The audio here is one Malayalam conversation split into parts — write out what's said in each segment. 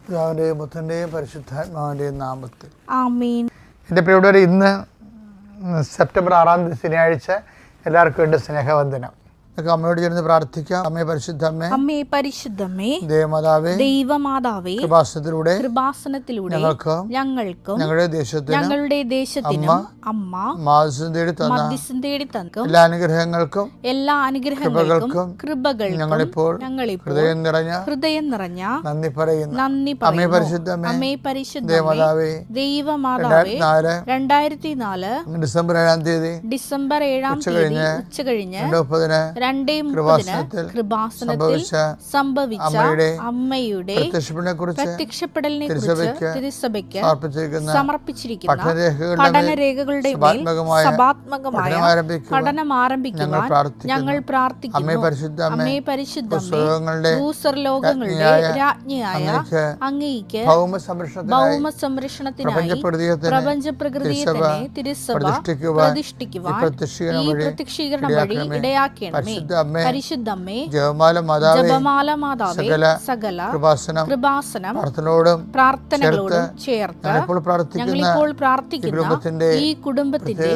പിതാവിൻ്റെയും പുത്രൻ്റെയും പരിശുദ്ധാത്മാവിൻ്റെയും നാമത്തിൽ ആമേൻ. എൻ്റെ പ്രിയപ്പെട്ടവരെ, ഇന്ന് സെപ്റ്റംബർ 6 ശനിയാഴ്ച എല്ലാവർക്കും എൻ്റെ സ്നേഹവന്ദനം. അമ്മയോട് ചേർന്ന് പ്രാർത്ഥിക്കാം. അമ്മേ പരിശുദ്ധമ്മേ, അമ്മേ പരിശുദ്ധമ്മേ, ദൈവമാതാവേ, ദൈവമാതാവേ, കൃപാസനത്തിലൂടെ ഞങ്ങൾക്കും ഞങ്ങളുടെ ദേശത്തിനും അമ്മ മധ്യസ്ഥം തേടി തന്ന എല്ലാ അനുഗ്രഹങ്ങൾക്കും കൃപകൾക്കും ഞങ്ങളിപ്പോൾ ഹൃദയം നിറഞ്ഞ നന്ദി പറയുന്നു. അമ്മേ പരിശുദ്ധമ്മേ, അമ്മേ പരിശുദ്ധമേ, ദൈവമാതാവേ, 2004 ഡിസംബർ 7 ഉച്ചകഴിഞ്ഞ് 2:30 കൃപാസനത്തിൽ സംഭവിച്ച അമ്മയുടെ പ്രത്യക്ഷപ്പെടലിനെ കുറിച്ച് തിരുസഭയ്ക്ക് സമർപ്പിച്ചിരിക്കുന്ന പഠനരേഖകളുടെ മേൽ സഭാത്മകമായ പഠനം ആരംഭിക്കുവാൻ ഞങ്ങൾ പ്രാർത്ഥിക്കുന്നു. അമ്മേ പരിശുദ്ധമേ, ഭൂസ്വർലോകങ്ങളുടെ രാജ്ഞിയായ അങ്ങേയ്ക്ക് ഭൗമ സംരക്ഷണത്തിനായി പ്രപഞ്ചപ്രകൃതിയെ തന്നെ തിരുസഭ പ്രതിഷ്ഠിക്കുവാൻ ഈ പ്രത്യക്ഷീകരണം വഴി ഇടയാക്കണമേ. പരിശുദ്ധമ്മേ, ജപമാല മാതാവേ, സകല കൃപാസനം പ്രാർത്ഥനകളോടും ചേർത്ത് ഞങ്ങളിപ്പോൾ പ്രാർത്ഥിക്കുന്ന ഈ കുടുംബത്തിന്റെ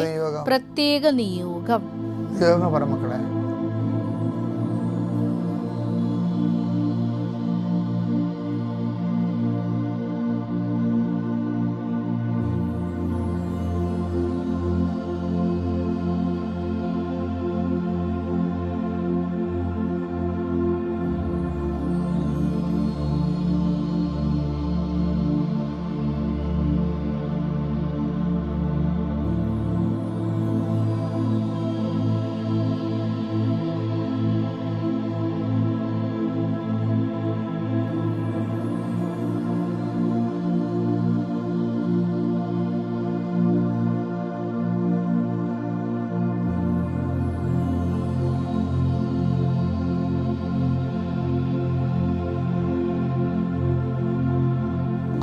പ്രത്യേക നിയോഗം. മക്കളെ,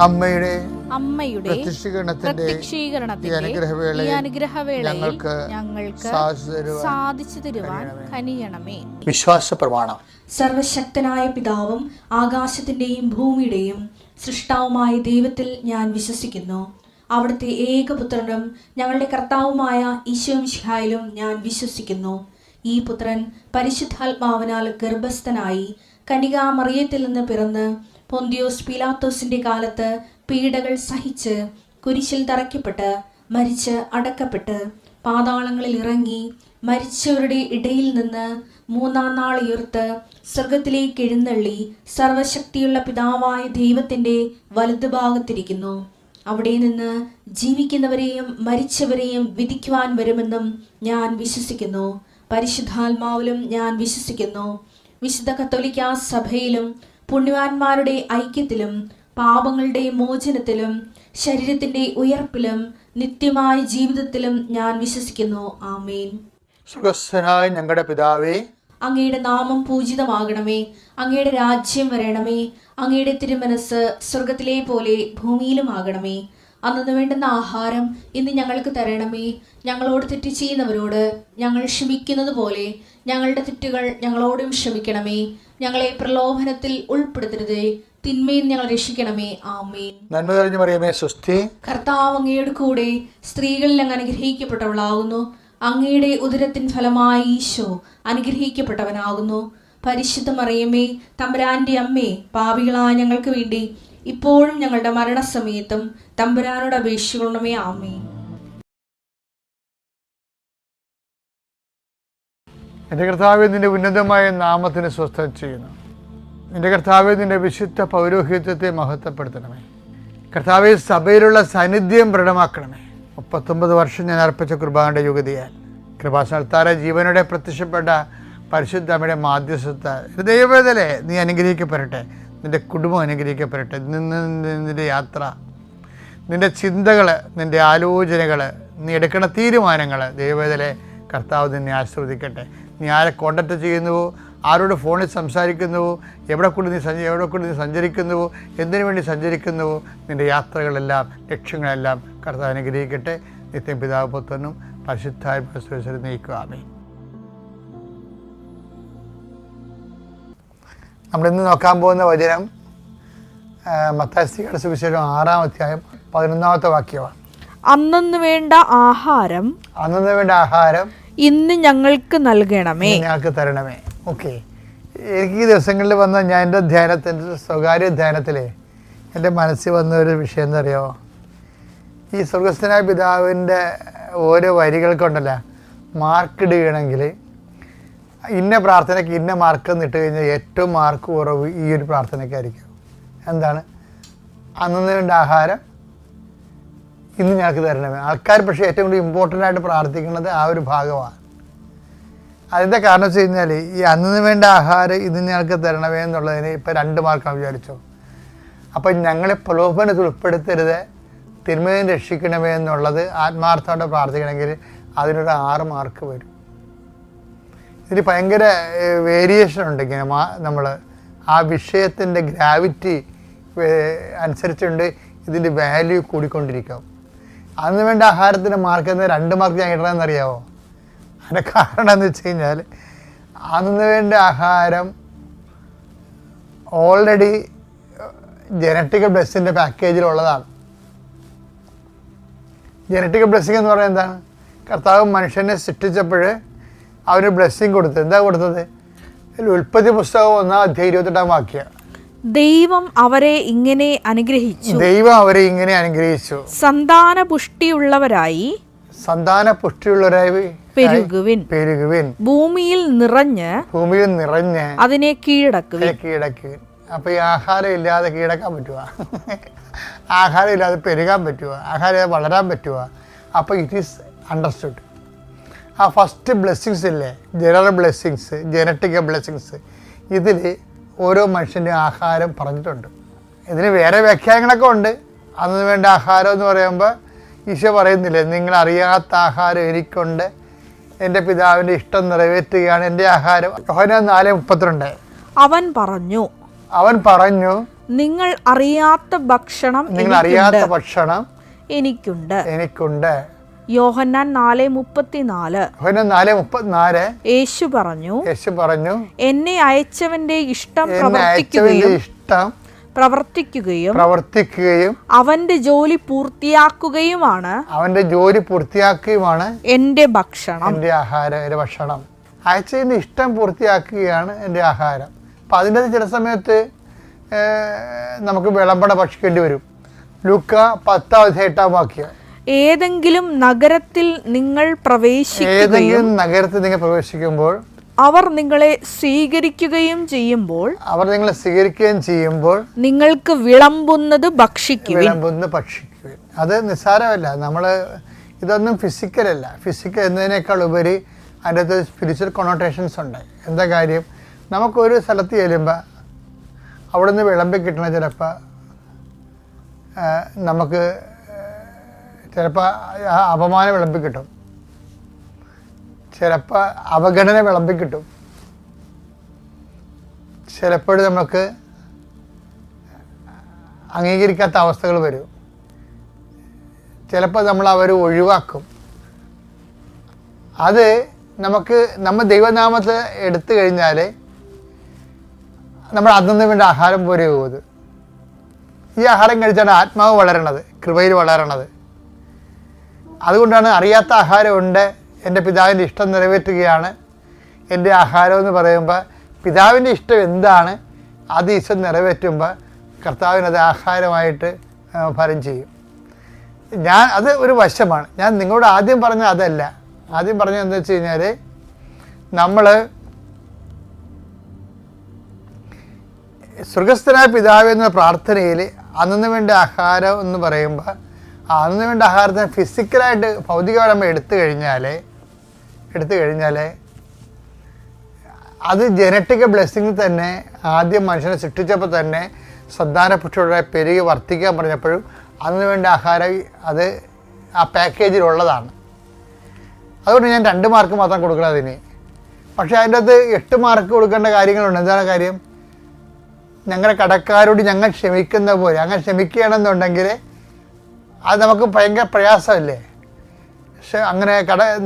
അമ്മയുടെ പ്രത്യക്ഷീകരണത്തിന്റെ ഈ അനുഗ്രഹവേളയിൽ ഞങ്ങൾക്ക് സാധിച്ചു തരുവാൻ കനിയണമേ. വിശ്വാസ പ്രമാണം. സർവശക്തനായ പിതാവും ആകാശത്തിന്റെയും ഭൂമിയുടെയും സൃഷ്ടാവുമായ ദൈവത്തിൽ ഞാൻ വിശ്വസിക്കുന്നു. അവിടുത്തെ ഏകപുത്രനും ഞങ്ങളുടെ കർത്താവുമായ ഈശോമിശിഹായിലും ഞാൻ വിശ്വസിക്കുന്നു. ഈ പുത്രൻ പരിശുദ്ധാത്മാവിനാൽ ഗർഭസ്ഥനായി കന്യകാമറിയത്തിൽ നിന്ന് പിറന്ന് പൊന്തിയോസ് പീലാത്തോസിന്റെ കാലത്ത് പീഡകൾ സഹിച്ച് കുരിശിൽ തറയ്ക്കപ്പെട്ട് മരിച്ച് അടക്കപ്പെട്ട് പാതാളങ്ങളിൽ ഇറങ്ങി മരിച്ചവരുടെ ഇടയിൽ നിന്ന് 3-ാം നാൾ ഉയർത്ത് സ്വർഗത്തിലേക്ക് എഴുന്നള്ളി സർവശക്തിയുള്ള പിതാവായ ദൈവത്തിന്റെ വലതുഭാഗത്തിരിക്കുന്നു. അവിടെ നിന്ന് ജീവിക്കുന്നവരെയും മരിച്ചവരെയും വിധിക്കുവാൻ വരുമെന്നും ഞാൻ വിശ്വസിക്കുന്നു. പരിശുദ്ധാത്മാവിലും ഞാൻ വിശ്വസിക്കുന്നു. വിശുദ്ധ കത്തോലിക്കാ സഭയിലും പുണ്യവാന്മാരുടെ ഐക്യത്തിലും പാപങ്ങളുടെ മോചനത്തിലും ശരീരത്തിന്റെ ഉയർപ്പിലും നിത്യമായ ജീവിതത്തിലും ഞാൻ വിശ്വസിക്കുന്നു. ആമേൻ. സ്വർഗ്ഗസ്ഥനായ ഞങ്ങളുടെ പിതാവേ, അങ്ങയുടെ നാമം പൂജിതമാകണമേ. അങ്ങയുടെ രാജ്യം വരണമേ. അങ്ങയുടെ തിരുമനസ് സ്വർഗത്തിലെ പോലെ ഭൂമിയിലും ആകണമേ. അന്നു വേണ്ടുന്ന ആഹാരം ഇന്ന് ഞങ്ങൾക്ക് തരണമേ. ഞങ്ങളോട് തെറ്റ് ചെയ്യുന്നവരോട് ഞങ്ങൾ ക്ഷമിക്കുന്നത് പോലെ ഞങ്ങളുടെ തെറ്റുകൾ ഞങ്ങളോടും ക്ഷമിക്കണമേ. ഞങ്ങളെ പ്രലോഭനത്തിൽ ഉൾപ്പെടുത്തരുതേ, തിന്മയിൽ ഞങ്ങൾ രക്ഷിക്കണമേ. ആമേൻ. നന്മ നിറഞ്ഞ മറിയമേ, സ്വസ്തി. കർത്താവ് അങ്ങയുടെ കൂടെ സ്ത്രീകളിൽ അങ്ങ് അനുഗ്രഹിക്കപ്പെട്ടവളാകുന്നു. അങ്ങയുടെ ഉദരത്തിൻ ഫലമായി ഈശോ അനുഗ്രഹിക്കപ്പെട്ടവനാകുന്നു. പരിശുദ്ധ മറിയമേ, തമ്പുരാന്റെ അമ്മേ, പാപികളായ ഞങ്ങൾക്ക് വേണ്ടി ഇപ്പോഴും ഞങ്ങളുടെ മരണസമയത്തും തമ്പുരാനോട് അപേക്ഷിക്കണമേ. ആമേൻ. എൻ്റെ കർത്താവേ, നിന്റെ ഉന്നതമായ നാമത്തിന് സ്വസ്ഥം ചെയ്യുന്നു. എൻ്റെ കർത്താവേ, നിന്റെ വിശുദ്ധ പൗരോഹിത്യത്തെ മഹത്വപ്പെടുത്തണമേ. കർത്താവേ, സഭയിലുള്ള സാന്നിധ്യം ദൃഢമാക്കണമേ. 39 വർഷം ഞാൻ അർപ്പിച്ച കുർബാനയുടെ യുഗതിയാൽ കൃപാസനത്താര ജീവനോടെ പ്രത്യക്ഷപ്പെട്ട പരിശുദ്ധമ്മയുടെ മാധ്യസ്ഥ ദൈവവേദലേ, നീ അനുഗ്രഹിക്കപ്പെടട്ടെ. നിൻ്റെ കുടുംബം അനുഗ്രഹിക്കപ്പെടട്ടെ. നിൻ്റെ യാത്ര, നിൻ്റെ ചിന്തകൾ, നിൻ്റെ ആലോചനകൾ, നീ എടുക്കുന്ന തീരുമാനങ്ങൾ ദൈവവേദലേ കർത്താവ് നിന്നെ ആശീർവദിക്കട്ടെ. നീ ആരെ കോണ്ടാക്ട് ചെയ്യുന്നുവോ, ആരോട് ഫോണിൽ സംസാരിക്കുന്നുവോ, എവിടെ കൂടി നീ സഞ്ചരിക്കുന്നുവോ, എന്തിനു വേണ്ടി സഞ്ചരിക്കുന്നുവോ, നിൻ്റെ യാത്രകളെല്ലാം ലക്ഷ്യങ്ങളെല്ലാം കർത്താവ് അനുഗ്രഹിക്കട്ടെ. നിത്യം പിതാവ് പുത്രനും പരിശുദ്ധാത്മാവിലും നയിക്കുക. ആമേൻ. നമ്മളിന്ന് നോക്കാൻ പോകുന്ന വചനം മത്തായിയുടെ സുവിശേഷം 6-ാം അധ്യായം 11-ാമത്തെ വാക്യമാണ്. അന്നു വേണ്ട ആഹാരം ഇന്ന് ഞങ്ങൾക്ക് നൽകണമേ, ഞങ്ങൾക്ക് തരണമേ. ഓക്കെ, എനിക്ക് ഈ ദിവസങ്ങളിൽ വന്ന ഞാൻ എൻ്റെ ധ്യാനത്തിൻ്റെ സ്വകാര്യ ധ്യാനത്തിലെ എൻ്റെ മനസ്സിൽ വന്ന ഒരു വിഷയം എന്താ അറിയാമോ? ഈ സ്വർഗസ്ഥനായ പിതാവിൻ്റെ ഓരോ വരികൾക്കുണ്ടല്ലോ മാർക്ക് ഇടുകയാണെങ്കിൽ ഇന്ന പ്രാർത്ഥനയ്ക്ക് ഇന്ന മാർക്ക് എന്നിട്ട് കഴിഞ്ഞാൽ ഏറ്റവും മാർക്ക് കുറവ് ഈ ഒരു പ്രാർത്ഥനയ്ക്കായിരിക്കും. എന്താണ്? അന്നു വേണ്ട ആഹാരം ഇന്ന് ഞങ്ങൾക്ക് തരണമേ. ആൾക്കാർ പക്ഷേ ഏറ്റവും കൂടുതൽ ഇമ്പോർട്ടൻ്റ് ആയിട്ട് പ്രാർത്ഥിക്കുന്നത് ആ ഒരു ഭാഗമാണ്. അതിൻ്റെ കാരണം വെച്ച് കഴിഞ്ഞാൽ ഈ അന്നു വേണ്ട ആഹാരം ഇന്ന് ഞങ്ങൾക്ക് തരണമേ എന്നുള്ളതിന് ഇപ്പോൾ 2 മാർക്കാണ് വിചാരിച്ചോ. അപ്പം ഞങ്ങളെ പ്രലോഭനത്തിൽ ഉൾപ്പെടുത്തരുത്, തിന്മയെ രക്ഷിക്കണമേ എന്നുള്ളത് ആത്മാർത്ഥമായിട്ട് പ്രാർത്ഥിക്കണമെങ്കിൽ അതിനൊരു 6 മാർക്ക് വരും. ഇതിന് ഭയങ്കര വേരിയേഷൻ ഉണ്ട്. ഇങ്ങനെ നമ്മൾ ആ വിഷയത്തിൻ്റെ ഗ്രാവിറ്റി അനുസരിച്ചുണ്ട് ഇതിൻ്റെ വാല്യൂ കൂടിക്കൊണ്ടിരിക്കും. അന്ന് വേണ്ട ആഹാരത്തിൻ്റെ മാർക്ക് എന്ന് 2 മാർക്ക് ഞാൻ ഇടണമെന്നറിയാമോ? അതിൻ്റെ കാരണം എന്ന് വെച്ച് കഴിഞ്ഞാൽ അന്ന് വേണ്ട ആഹാരം ഓൾറെഡി ജനറ്റിക്കൽ ബ്ലെസ്സിൻ്റെ പാക്കേജിലുള്ളതാണ്. ജനറ്റിക്കൽ ബ്ലെസ്സിങ് എന്ന് പറയുന്നത് എന്താണ്? കർത്താവ് മനുഷ്യനെ സൃഷ്ടിച്ചപ്പോൾ അവന് ബ്ലെസ്സിങ് കൊടുത്തു. എന്താ കൊടുത്തത്? ഉൽപ്പത്തി പുസ്തകം 1-ാം അധ്യായം 28-ാം വാക്യം. ദൈവം അവരെ ഇങ്ങനെ അനുഗ്രഹിച്ചു, സന്താന പുഷ്ടിയുള്ളവരായി പെരുകുവിൻ, ഭൂമിയിൽ നിറഞ്ഞ് അതിനെ കീഴടക്കുവിൻ. അപ്പൊ ഈ ആഹാരം ഇല്ലാതെ കീഴടക്കാൻ പറ്റുക? ആഹാരം ഇല്ലാതെ പെരുകാൻ പറ്റുക? ആഹാരം ഇല്ലാതെ വളരാൻ പറ്റുക? അപ്പോൾ ഇറ്റ് ഈസ് അണ്ടർസ്റ്റുഡ്. ആ ഫസ്റ്റ് ബ്ലെസ്സിങ്സ് ഇല്ലേ, ജനറൽ ബ്ലെസ്സിങ്സ്, ജനറ്റിക്കൽ ബ്ലെസ്സിങ്സ്, ഇതിൽ ഓരോ മനുഷ്യൻ്റെ ആഹാരം പറഞ്ഞിട്ടുണ്ട്. ഇതിന് വേറെ വ്യാഖ്യാനങ്ങളൊക്കെ ഉണ്ട്. അന്ന് വേണ്ട ആഹാരം എന്ന് പറയുമ്പോൾ ഈശോ പറയുന്നില്ലേ, നിങ്ങൾ അറിയാത്ത ആഹാരം എനിക്കുണ്ട്, എൻ്റെ പിതാവിൻ്റെ ഇഷ്ടം നിറവേറ്റുകയാണ് എൻ്റെ ആഹാരം. യോഹന്നാൻ 4:32. അവൻ പറഞ്ഞു നിങ്ങൾ അറിയാത്ത ഭക്ഷണം എനിക്കുണ്ട്. യോഹന്നാൻ 4:34. യേശു പറഞ്ഞു എന്നെ അയച്ചവന്റെ ഇഷ്ടം പ്രവർത്തിക്കുകയും അവന്റെ ജോലി പൂർത്തിയാക്കുകയുമാണ് എന്റെ ഭക്ഷണം, എൻ്റെ ആഹാരം, എൻ്റെ ഭക്ഷണം. അയച്ചതിൻ്റെ ഇഷ്ടം പൂർത്തിയാക്കുകയാണ് എൻ്റെ ആഹാരം. അപ്പം അതിൻ്റെ ചില സമയത്ത് നമുക്ക് വിളമ്പട ഭക്ഷിക്കേണ്ടി വരും. ലൂക്ക 10-ാം അധ്യായം 8-ാം വാക്യം. ഏതെങ്കിലും നഗരത്തിൽ നിങ്ങൾ പ്രവേശിക്കുമ്പോൾ അവർ നിങ്ങളെ സ്വീകരിക്കുകയും ചെയ്യുമ്പോൾ നിങ്ങൾക്ക് വിളമ്പുന്നത് ഭക്ഷിക്കുവിൻ. അത് നിസ്സാരമല്ല. നമ്മൾ ഇതൊന്നും ഫിസിക്കലല്ല. ഫിസിക്കൽ എന്നതിനേക്കാൾ ഉപരി അതിൻ്റെ അകത്ത് സ്പിരിച്വൽ കൊണോട്ടേഷൻസ് ഉണ്ട്. എന്താ കാര്യം? നമുക്കൊരു സ്ഥലത്ത് ചെല്ലുമ്പോൾ അവിടെ നിന്ന് വിളമ്പി കിട്ടണ ചിലപ്പോൾ നമുക്ക് ചിലപ്പോൾ അപമാനം വിളമ്പി കിട്ടും, ചിലപ്പോൾ അവഗണന വിളമ്പി കിട്ടും, ചിലപ്പോൾ നമുക്ക് അംഗീകരിക്കാത്ത അവസ്ഥകൾ വരും, ചിലപ്പോൾ നമ്മൾ അവർ ഒഴിവാക്കും. അത് നമ്മൾ ദൈവനാമത്തെ എടുത്തു കഴിഞ്ഞാൽ നമ്മൾ അന്നു വേണ്ട ആഹാരം പോലെ പോകുന്നത്. ഈ ആഹാരം കഴിച്ചാണ് ആത്മാവ് വളരണത്, കൃപയിൽ വളരണത്. അതുകൊണ്ടാണ് അറിയാത്ത ആഹാരമുണ്ട്, എൻ്റെ പിതാവിൻ്റെ ഇഷ്ടം നിറവേറ്റുകയാണ് എൻ്റെ ആഹാരം എന്ന് പറയുമ്പോൾ പിതാവിൻ്റെ ഇഷ്ടം എന്താണ് അത് ഈശോ നിറവേറ്റുമ്പോൾ കർത്താവിനത് ആഹാരമായിട്ട് ഫലം ചെയ്യും. അത് ഒരു വശമാണ്. ഞാൻ നിങ്ങളോട് ആദ്യം പറഞ്ഞത് അതല്ല. ആദ്യം പറഞ്ഞത് എന്താ വെച്ച് കഴിഞ്ഞാൽ നമ്മൾ സ്വർഗസ്ഥനായ പിതാവ് എന്ന പ്രാർത്ഥനയിൽ അന്നു വേണ്ട ആഹാരം എന്ന് പറയുമ്പോൾ അന്നു വേണ്ട ആഹാരത്തിന് ഫിസിക്കലായിട്ട് ഭൗതികമായി നമ്മൾ എടുത്തു കഴിഞ്ഞാൽ അത് ജനറ്റിക്കൽ ബ്ലെസ്സിങ് തന്നെ. ആദ്യം മനുഷ്യനെ സൃഷ്ടിച്ചപ്പോൾ തന്നെ സന്താനപുഷ്ടിയോടെ പെരുകി വർദ്ധിക്കാൻ പറഞ്ഞപ്പോഴും അന്നു വേണ്ട ആഹാരം അത് ആ പാക്കേജിലുള്ളതാണ്. അതുകൊണ്ട് ഞാൻ 2 മാർക്ക് മാത്രം കൊടുക്കണം അതിന്. പക്ഷേ അതിൻ്റെ അകത്ത് 8 മാർക്ക് കൊടുക്കേണ്ട കാര്യങ്ങളുണ്ട്. എന്താണ് കാര്യം? ഞങ്ങളുടെ കടക്കാരോട് ഞങ്ങൾ ക്ഷമിക്കുന്ന പോലെ അങ്ങനെ ക്ഷമിക്കുകയാണെന്നുണ്ടെങ്കിൽ അത് നമുക്ക് ഭയങ്കര പ്രയാസമല്ലേ. പക്ഷെ അങ്ങനെ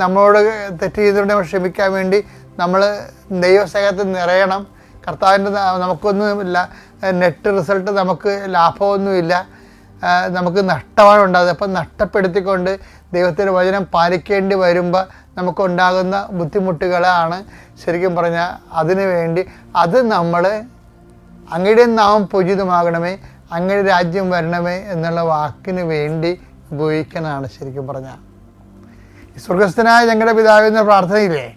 നമ്മളോട് തെറ്റ് ചെയ്തുകൊണ്ട് നമ്മൾ ക്ഷമിക്കാൻ വേണ്ടി നമ്മൾ ദൈവസ്നേഹത്തിൽ നിറയണം. കർത്താവിൻ്റെ നമുക്കൊന്നുമില്ല, നെറ്റ് റിസൾട്ട് നമുക്ക് ലാഭമൊന്നുമില്ല, നമുക്ക് നഷ്ടമാണ് ഉണ്ടാകുന്നത്. അപ്പം നഷ്ടപ്പെടുത്തിക്കൊണ്ട് ദൈവത്തിൻ്റെ വചനം പാലിക്കേണ്ടി വരുമ്പോൾ നമുക്കുണ്ടാകുന്ന ബുദ്ധിമുട്ടുകളാണ് ശരിക്കും പറഞ്ഞാൽ അതിനു വേണ്ടി അത് നമ്മൾ അങ്ങയുടെ നാമം പൂജിതമാകണമേ, അങ്ങയുടെ രാജ്യം വരണമേ എന്നുള്ള വാക്കിന് വേണ്ടി ഉപയോഗിക്കാനാണ് ശരിക്കും പറഞ്ഞാൽ. സ്വർഗസ്ഥനായ ഞങ്ങളുടെ പിതാവേ എന്ന പ്രാർത്ഥനയില്ലേ,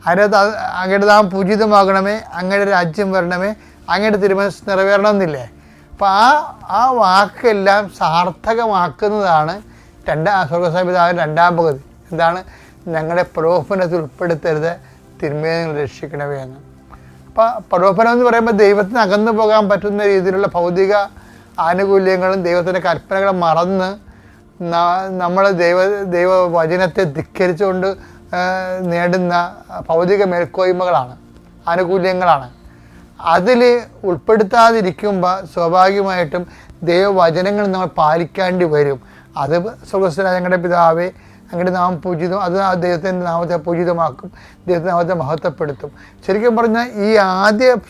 അതിനകത്ത് അങ്ങയുടെ നാമം പൂജിതമാകണമേ, അങ്ങയുടെ രാജ്യം വരണമേ, അങ്ങയുടെ തിരുമനസ്സ് നിറവേറണമെന്നില്ലേ. അപ്പോൾ ആ വാക്കെല്ലാം സാർത്ഥകമാക്കുന്നതാണ് സ്വർഗസ്ഥനായ പിതാവിൻ്റെ രണ്ടാം പകുതി. എന്താണ്? ഞങ്ങളുടെ പ്രലോഭനത്തിൽ ഉൾപ്പെടുത്തരുത്, തിന്മയെ നിങ്ങൾ രക്ഷിക്കണമേ എന്ന്. അപ്പോൾ പ്രലോഭനം എന്ന് പറയുമ്പോൾ ദൈവത്തിന് അകന്നു പോകാൻ പറ്റുന്ന രീതിയിലുള്ള ഭൗതിക ആനുകൂല്യങ്ങളും ദൈവത്തിൻ്റെ കൽപ്പനകളും മറന്ന് നമ്മൾ ദൈവവചനത്തെ ധിക്കരിച്ചുകൊണ്ട് നേടുന്ന ഭൗതിക മേൽക്കോയ്മകളാണ്, ആനുകൂല്യങ്ങളാണ്. അതിൽ ഉൾപ്പെടുത്താതിരിക്കുമ്പോൾ സ്വാഭാവികമായിട്ടും ദൈവവചനങ്ങൾ നമ്മൾ പാലിക്കേണ്ടി വരും. അത് സ്വർഗസ്ഥനായ ഞങ്ങളുടെ പിതാവേ അങ്ങയുടെ നാമം പൂജിതം, അത് ആ ദൈവത്തിൻ്റെ നാമത്തെ പൂജിതമാക്കും, ദൈവത്തിൻ്റെ നാമത്തെ മഹത്വപ്പെടുത്തും. ശരിക്കും പറഞ്ഞാൽ ഈ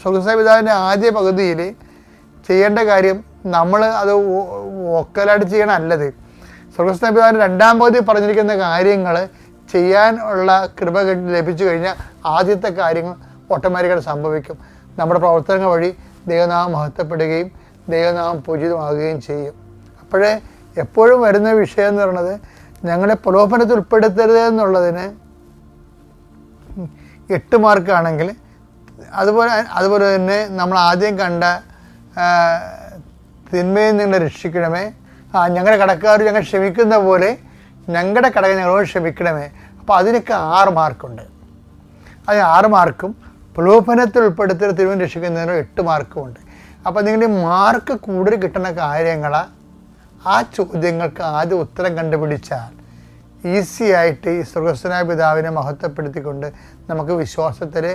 സ്വർഗസ്ഥനായ പിതാവിൻ്റെ ആദ്യ പകുതിയിൽ ചെയ്യേണ്ട കാര്യം നമ്മൾ അത് ഒക്കലായിട്ട് ചെയ്യണമല്ലത്. സ്വർഗസ്ഥനായ പിതാവിൻ്റെ രണ്ടാം പകുതി പറഞ്ഞിരിക്കുന്ന കാര്യങ്ങൾ ചെയ്യാൻ ഉള്ള കൃപ ലഭിച്ചു കഴിഞ്ഞാൽ ആദ്യത്തെ കാര്യങ്ങൾ ഓട്ടോമാറ്റിക്കായിട്ട് സംഭവിക്കും. നമ്മുടെ പ്രവർത്തനങ്ങൾ വഴി ദൈവനാമം മഹത്വപ്പെടുകയും ദൈവനാമം പൂജിതമാകുകയും ചെയ്യും. അപ്പോഴേ എപ്പോഴും വരുന്ന വിഷയം എന്ന് പറയുന്നത് ഞങ്ങളെ പ്രലോഭനത്തിൽ ഉൾപ്പെടുത്തരുത് എന്നുള്ളതിന് 8 മാർക്കാണെങ്കിൽ അതുപോലെ തന്നെ നമ്മൾ ആദ്യം കണ്ട തിന്മയിൽ നിന്ന് രക്ഷിക്കണമേ, ഞങ്ങളുടെ കടക്കാർ ഞങ്ങൾ ക്ഷമിക്കുന്ന പോലെ ഞങ്ങളുടെ കടകൾ ഞങ്ങളോട് ക്ഷമിക്കണമേ. അപ്പോൾ അതിനൊക്കെ 6 മാർക്കുണ്ട്. അത് 6 മാർക്കും പ്രലോഭനത്തിൽ ഉൾപ്പെടുത്തരുത് തിരുവൻ രക്ഷിക്കുന്നതിന് 8 മാർക്കുമുണ്ട്. അപ്പോൾ നിങ്ങളുടെ മാർക്ക് കൂടുതൽ കിട്ടുന്ന കാര്യങ്ങൾ ആ ചോദ്യങ്ങൾക്ക് ആദ്യം ഉത്തരം കണ്ടുപിടിച്ചാൽ ഈസി ആയിട്ട് ഈ സ്വർഗസ്ഥനായ പിതാവിനെ മഹത്വപ്പെടുത്തിക്കൊണ്ട് നമുക്ക് വിശ്വാസത്തിൽ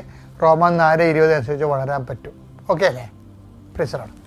റോമൻ 4:20 അനുസരിച്ച് വളരാൻ പറ്റും. ഓക്കെ അല്ലേ? Praise the Lord.